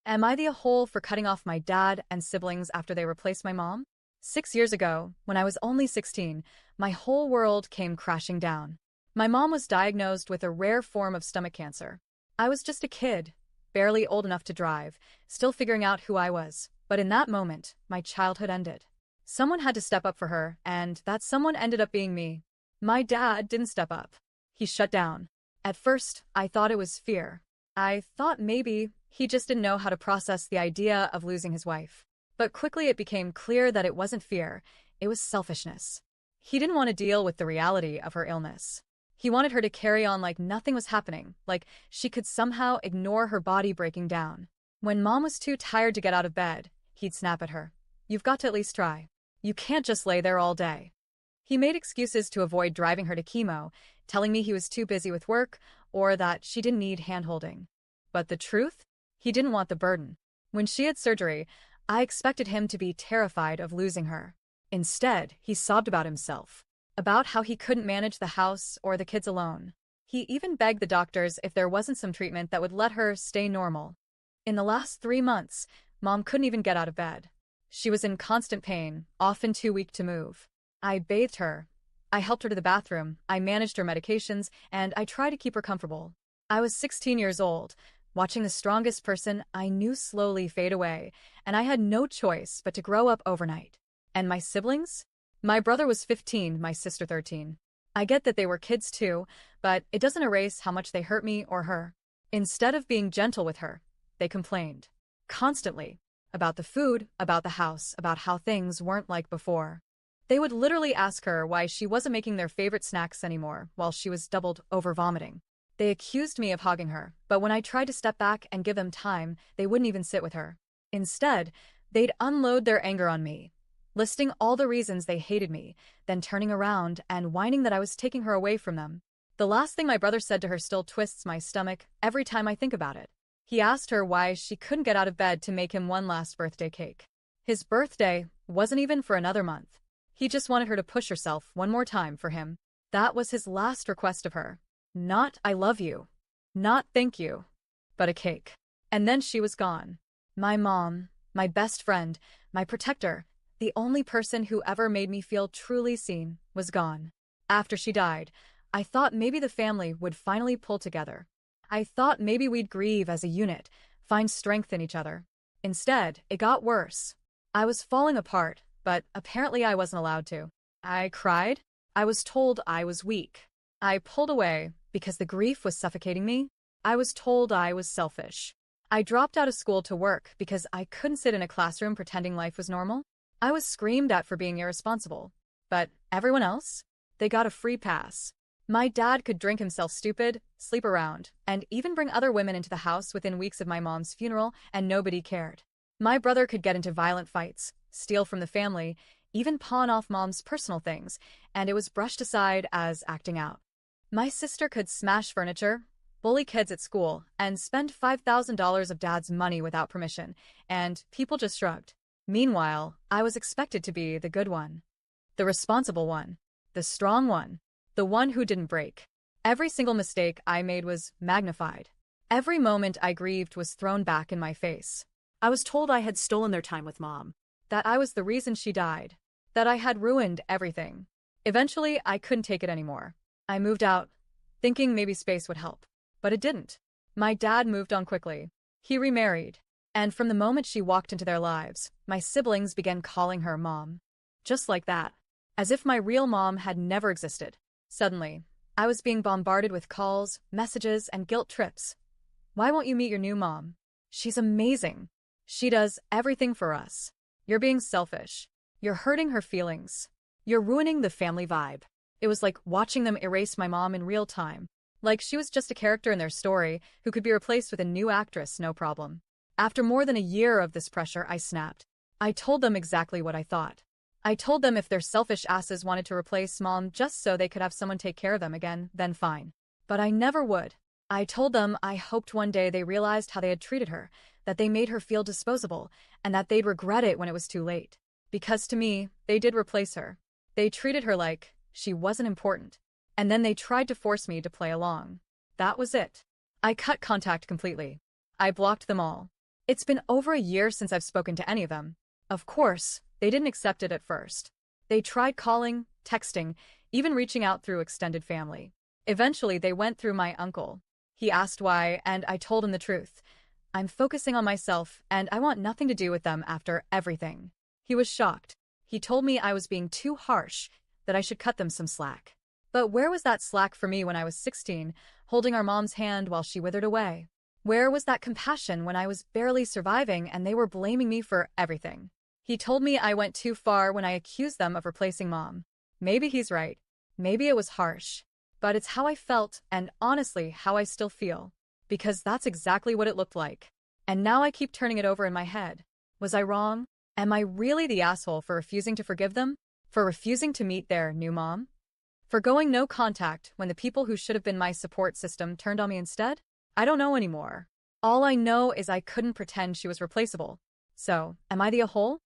Am I the a-hole for cutting off my dad and siblings after they replaced my mom? 6 years ago, when I was only 16, my whole world came crashing down. My mom was diagnosed with a rare form of stomach cancer. I was just a kid, barely old enough to drive, still figuring out who I was. But in that moment, my childhood ended. Someone had to step up for her, and that someone ended up being me. My dad didn't step up. He shut down. At first, I thought it was fear. I thought maybe he just didn't know how to process the idea of losing his wife. But quickly it became clear that it wasn't fear, it was selfishness. He didn't want to deal with the reality of her illness. He wanted her to carry on like nothing was happening, like she could somehow ignore her body breaking down. When mom was too tired to get out of bed, he'd snap at her. You've got to at least try. You can't just lay there all day. He made excuses to avoid driving her to chemo, telling me he was too busy with work or that she didn't need hand-holding. But the truth? He didn't want the burden. When she had surgery, I expected him to be terrified of losing her. Instead, he sobbed about himself, about how he couldn't manage the house or the kids alone. He even begged the doctors if there wasn't some treatment that would let her stay normal. In the last 3 months, mom couldn't even get out of bed. She was in constant pain, often too weak to move. I bathed her. I helped her to the bathroom, I managed her medications, and I tried to keep her comfortable. I was 16 years old, watching the strongest person I knew slowly fade away, and I had no choice but to grow up overnight. And my siblings? My brother was 15, my sister 13. I get that they were kids too, but it doesn't erase how much they hurt me or her. Instead of being gentle with her, they complained. Constantly. About the food, about the house, about how things weren't like before. They would literally ask her why she wasn't making their favorite snacks anymore while she was doubled over vomiting. They accused me of hogging her, but when I tried to step back and give them time, they wouldn't even sit with her. Instead, they'd unload their anger on me, listing all the reasons they hated me, then turning around and whining that I was taking her away from them. The last thing my brother said to her still twists my stomach every time I think about it. He asked her why she couldn't get out of bed to make him one last birthday cake. His birthday wasn't even for another month. He just wanted her to push herself one more time for him. That was his last request of her. Not "I love you," not "thank you," but a cake. And then she was gone. My mom, my best friend, my protector, the only person who ever made me feel truly seen, was gone. After she died, I thought maybe the family would finally pull together. I thought maybe we'd grieve as a unit, find strength in each other. Instead, it got worse. I was falling apart, but apparently I wasn't allowed to. I cried. I was told I was weak. I pulled away because the grief was suffocating me. I was told I was selfish. I dropped out of school to work because I couldn't sit in a classroom pretending life was normal. I was screamed at for being irresponsible. But everyone else? They got a free pass. My dad could drink himself stupid, sleep around, and even bring other women into the house within weeks of my mom's funeral, and nobody cared. My brother could get into violent fights, steal from the family, even pawn off mom's personal things, and it was brushed aside as acting out. My sister could smash furniture, bully kids at school, and spend $5,000 of dad's money without permission, and people just shrugged. Meanwhile, I was expected to be the good one. The responsible one. The strong one. The one who didn't break. Every single mistake I made was magnified. Every moment I grieved was thrown back in my face. I was told I had stolen their time with mom, that I was the reason she died, that I had ruined everything. Eventually, I couldn't take it anymore. I moved out, thinking maybe space would help. But it didn't. My dad moved on quickly. He remarried. And from the moment she walked into their lives, my siblings began calling her mom. Just like that. As if my real mom had never existed. Suddenly, I was being bombarded with calls, messages, and guilt trips. Why won't you meet your new mom? She's amazing. She does everything for us. You're being selfish. You're hurting her feelings. You're ruining the family vibe. It was like watching them erase my mom in real time. Like she was just a character in their story who could be replaced with a new actress, no problem. After more than a year of this pressure, I snapped. I told them exactly what I thought. I told them if their selfish asses wanted to replace mom just so they could have someone take care of them again, then fine. But I never would. I told them I hoped one day they realized how they had treated her, that they made her feel disposable, and that they'd regret it when it was too late. Because to me, they did replace her. They treated her like she wasn't important. And then they tried to force me to play along. That was it. I cut contact completely. I blocked them all. It's been over a year since I've spoken to any of them. Of course, they didn't accept it at first. They tried calling, texting, even reaching out through extended family. Eventually, they went through my uncle. He asked why, and I told him the truth. I'm focusing on myself, and I want nothing to do with them after everything. He was shocked. He told me I was being too harsh, that I should cut them some slack. But where was that slack for me when I was 16, holding our mom's hand while she withered away? Where was that compassion when I was barely surviving and they were blaming me for everything? He told me I went too far when I accused them of replacing mom. Maybe he's right. Maybe it was harsh. But it's how I felt, and honestly, how I still feel. Because that's exactly what it looked like. And now I keep turning it over in my head. Was I wrong? Am I really the asshole for refusing to forgive them? For refusing to meet their new mom? For going no contact when the people who should have been my support system turned on me instead? I don't know anymore. All I know is I couldn't pretend she was replaceable. So, am I the a-hole?